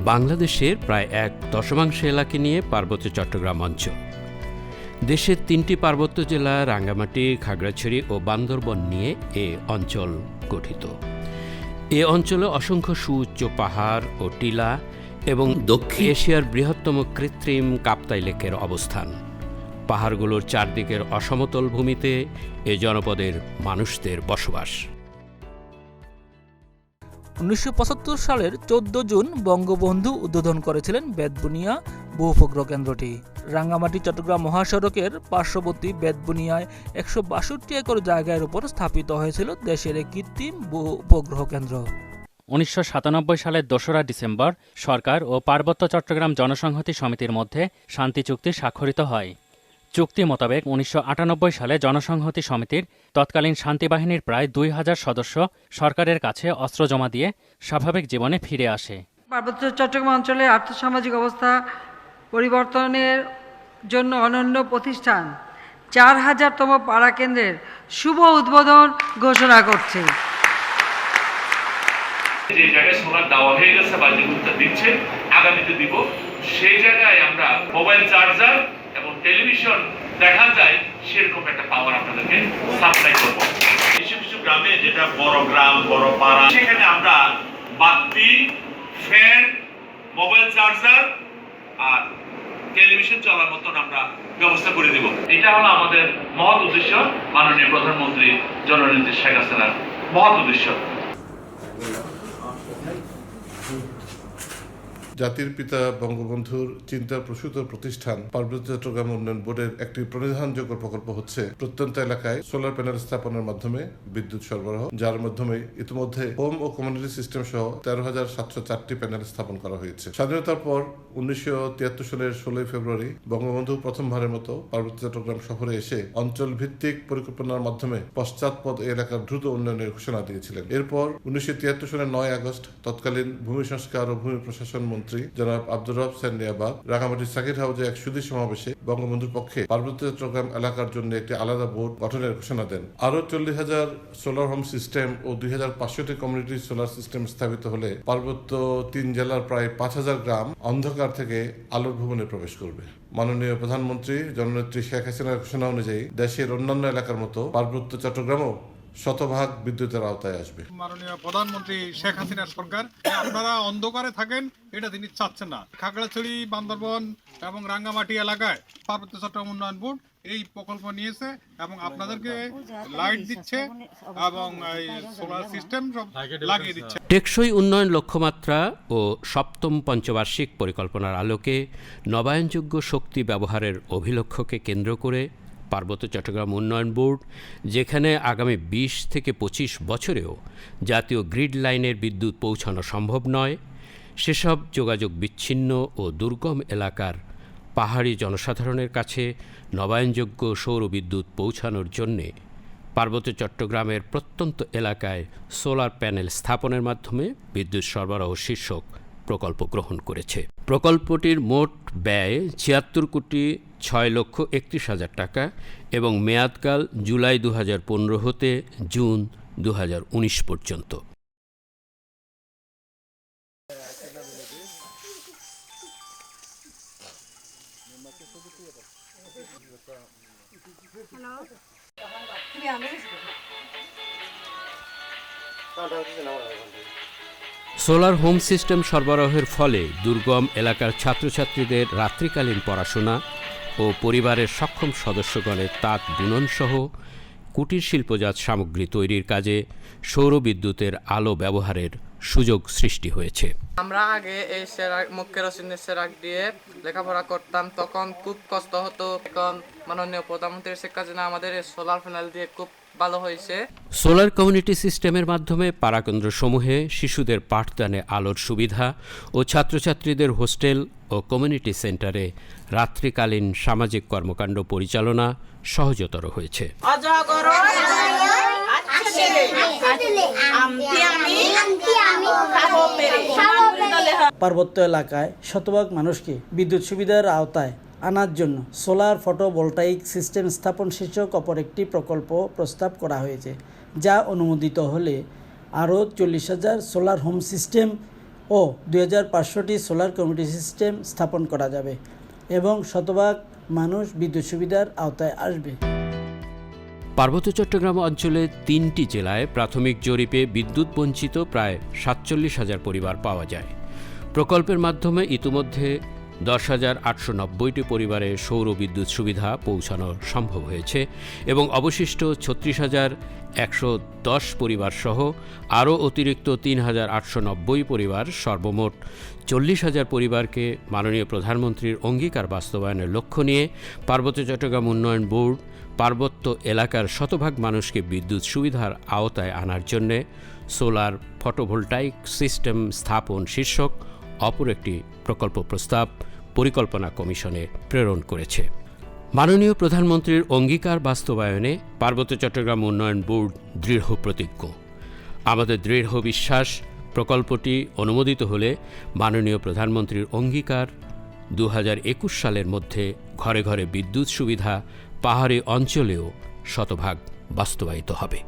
বাংলাদেশের প্রায় 1/10 এলাকা নিয়ে পার্বত্য চট্টগ্রাম অঞ্চল। দেশের 3টি পার্বত্য জেলা রাঙ্গামাটি, খাগড়াছড়ি ও বান্দরবন নিয়ে এ অঞ্চল গঠিত। এ অঞ্চলে অসংখ্য সুউচ্চ পাহাড় ও টিলা এবং দক্ষিণ এশিয়ার বৃহত্তম কৃত্রিম কাপ্তাই লেকের অবস্থান। পাহাড়গুলোর চারদিকের অসমতল ভূমিতে এ জনপদের মানুষদের বসবাস। 1975 সালের 14 জুন বঙ্গবন্ধু উদ্বোধন করেছিলেন বেতবুনিয়া ভূ-উপগ্রহ কেন্দ্রটি। রাঙ্গামাটি চট্টগ্রাম মহাসড়কের পার্শ্ববর্তী বেতবুনিয়ায় 162 একর জায়গার উপর স্থাপিত হয়েছিল দেশের এক কৃত্রিম ভূ-উপগ্রহ কেন্দ্র। 1997 সালের 2রা ডিসেম্বর সরকার ও পার্বত্য চট্টগ্রাম জনসংহতি সমিতির মধ্যে শান্তি চুক্তি স্বাক্ষরিত হয়। চুক্তি মোতাবেক 1998 সালে জনসংহতি সমিতির তৎকালীন শান্তিবাহিনীর প্রায় 2000 সদস্য সরকারের কাছে অস্ত্র জমা দিয়ে স্বাভাবিক জীবনে ফিরে আসে। পার্বত্য চট্টগ্রাম অঞ্চলের আর্থসামাজিক অবস্থা পরিবর্তনের জন্য অনন্য প্রতিষ্ঠান 4000তম পাড়া কেন্দ্রের শুভ উদ্বোধন ঘোষণা করছে। যে জায়গায় সোলার দেওয়া হয়ে গেছে বা যেগুলো দিচ্ছে আগামীতে দিব, সেই জায়গায় আমরা মোবাইল চার্জার এবং টেলিভিশন দেখা যায় সেরকম একটা পাওয়ার আপনাদেরকে সাপ্লাই করব। কিছু কিছু গ্রামে যেটা বড় গ্রাম, বড় পাড়া, সেখানে আমরা বাতি, ফ্যান, মোবাইল চার্জার আর টেলিভিশন চলার মতন আমরা ব্যবস্থা করে দিব। এটা হলো আমাদের মহৎ উদ্দেশ্য, মাননীয় প্রধানমন্ত্রী জননেত্রী শেখ হাসিনার মহৎ উদ্দেশ্য। জাতির পিতা বঙ্গবন্ধুর চিন্তা প্রসূত প্রতিষ্ঠান পার্বত্য চট্টগ্রাম উন্নয়ন বোর্ডের একটি প্রণিধানযোগ্য প্রকল্প হচ্ছে প্রত্যন্ত এলাকায় সোলার প্যানেল স্থাপনের মাধ্যমে বিদ্যুৎ সরবরাহ, যার মাধ্যমে ইতিমধ্যে হোম ও কমিউনিটি সিস্টেম সহ 13,704টি প্যানেল স্থাপন করা হয়েছে। স্বাধীনতার পর 1973 সালের 16 ফেব্রুয়ারি বঙ্গবন্ধু প্রথমবারের মতো পার্বত্য চট্টগ্রাম শহরে এসে অঞ্চল ভিত্তিক পরিকল্পনার মাধ্যমে পশ্চাৎপদ এলাকার দ্রুত উন্নয়নের ঘোষণা দিয়েছিলেন। এরপর 1973 সালের 9 আগস্ট তৎকালীন ভূমি সংস্কার ও ভূমি প্রশাসন মন্ত্রী জনাব আব্দুর রব সেন্ডিয়াবাদ রাঙামাটির সাকির হাউজে এক সুধী সমাবেশে বঙ্গবন্ধুর পক্ষে পার্বত্য চট্টগ্রাম এলাকার জন্য একটি আলাদা বোর্ড গঠনের ঘোষণা দেন। আরো 40,000 সোলার হোম সিস্টেম ও 2,500টি কমিউনিটি সোলার সিস্টেম স্থাপিত হলে পার্বত্য 3 জেলার প্রায় 5,000 গ্রাম অন্ধকার থেকে আলোর ভুবনে প্রবেশ করবে। মাননীয় প্রধানমন্ত্রী জননেত্রী শেখ হাসিনার ঘোষণা অনুযায়ী দেশের অন্যান্য এলাকার মতো পার্বত্য চট্টগ্রামও শতভাগ বিদ্যুতের আওতায় আসবে। মাননীয় প্রধানমন্ত্রী শেখ হাসিনার সরকার আপনারা অন্ধকারে থাকেন এটা তিনি চাচ্ছেন না। খাগড়াছড়ি, বান্দরবন এবং রাঙ্গামাটি এলাকায় পার্বত্য চট্টগ্রাম উন্নয়ন বোর্ড এই প্রকল্প নিয়েছে এবং আপনাদেরকে লাইট দিচ্ছে এবং সোলার সিস্টেম সব লাগিয়ে দিচ্ছে। টেকসই উন্নয়ন লক্ষ্যমাত্রা ও 7ম পঞ্চবার্ষিক পরিকল্পনার আলোকে নবায়নযোগ্য শক্তি ব্যবহারের অভিলক্ষ্যকে কেন্দ্র করে পার্বত্য চট্টগ্রাম উন্নয়ন বোর্ড, যেখানে আগামী 20 থেকে 25 বছরেও জাতীয় গ্রিড লাইনের বিদ্যুৎ পৌঁছানো সম্ভব নয়, সেসব যোগাযোগ বিচ্ছিন্ন ও দুর্গম এলাকার পাহাড়ি জনসাধারণের কাছে নবায়নযোগ্য সৌর বিদ্যুৎ পৌঁছানোর জন্যে পার্বত্য চট্টগ্রামের প্রত্যন্ত এলাকায় সোলার প্যানেল স্থাপনের মাধ্যমে বিদ্যুৎ সরবরাহ শীর্ষক প্রকল্প গ্রহণ করেছে। প্রকল্পটির মোট ব্যয় 76,6,31,000 টাকা এবং মেয়াদকাল জুলাই 2015 হতে জুন 2019 পর্যন্ত। সোলার হোম সিস্টেম সরবরাহের ফলে দুর্গম এলাকার ছাত্রছাত্রীদের রাত্রিকালীন পড়াশোনা ও পরিবারের সক্ষম সদস্যগণের তাঁত বুননসহ কুটির শিল্পজাত সামগ্রী তৈরির কাজে সৌর বিদ্যুতের আলো ব্যবহারের সুযোগ সৃষ্টি হয়েছে। আমরা আগে এই মুখ কেরোসিনের সেরাক দিয়ে লেখাপড়া করতাম, তখন খুব কষ্ট হতো। এখন মাননীয় প্রধানমন্ত্রী শেখ হাসিনা আমাদের সোলার প্যানেল দিয়ে খুব ভালো হয়েছে। সোলার কমিউনিটি সিস্টেমের মাধ্যমে পাড়াকেন্দ্রসমূহে শিশুদের পাঠদানে আলোর সুবিধা ও ছাত্রছাত্রীদের হোস্টেল ও কমিউনিটি সেন্টারে রাত্রিকালীন সামাজিক কর্মকাণ্ড পরিচালনা সহজতর হয়েছে। পার্বত্য এলাকায় শতভাগ মানুষকে বিদ্যুৎ সুবিধার আওতায় আনার জন্য সোলার ফটোভোল্টাইক সিস্টেম স্থাপন শীর্ষক অপর একটি প্রকল্প প্রস্তাব করা হয়েছে, যা অনুমোদিত হলে আরও 40,000 সোলার হোম সিস্টেম ও 2500টি সোলার কমিউনিটি সিস্টেম স্থাপন করা যাবে এবং শতভাগ মানুষ বিদ্যুৎ সুবিধার আওতায় আসবে। পার্বত্য চট্টগ্রাম অঞ্চলে 3টি জেলায় প্রাথমিক জরিপে বিদ্যুৎ বঞ্চিত প্রায় 47,000 পরিবার পাওয়া যায়। প্রকল্পের মাধ্যমে ইতিমধ্যে 10,890টি পরিবারে সৌর বিদ্যুৎ সুবিধা পৌঁছানো সম্ভব হয়েছে এবং অবশিষ্ট 36,110 পরিবার সহ আরও অতিরিক্ত 3,890 পরিবার সর্বমোট 40,000 পরিবারকে মাননীয় প্রধানমন্ত্রীর অঙ্গীকার বাস্তবায়নের লক্ষ্য নিয়ে পার্বত্য চট্টগ্রাম উন্নয়ন বোর্ড পার্বত্য এলাকার শতভাগ মানুষকে বিদ্যুৎ সুবিধার আওতায় আনার জন্য সোলার ফটোভোল্টাইক সিস্টেম স্থাপন শীর্ষক অপর একটি প্রকল্প প্রস্তাব পরিকল্পনা কমিশনে প্রেরণ করেছে। মাননীয় প্রধানমন্ত্রীর অঙ্গীকার বাস্তবায়নে পার্বত্য চট্টগ্রাম উন্নয়ন বোর্ড দৃঢ় প্রতিজ্ঞ। আমাদের দৃঢ় বিশ্বাস প্রকল্পটি অনুমোদিত হলে মাননীয় প্রধানমন্ত্রীর অঙ্গীকার 2021 সালের মধ্যে ঘরে ঘরে বিদ্যুৎ সুবিধা পাহাড়ি অঞ্চলেও শতভাগ বাস্তবায়িত হবে।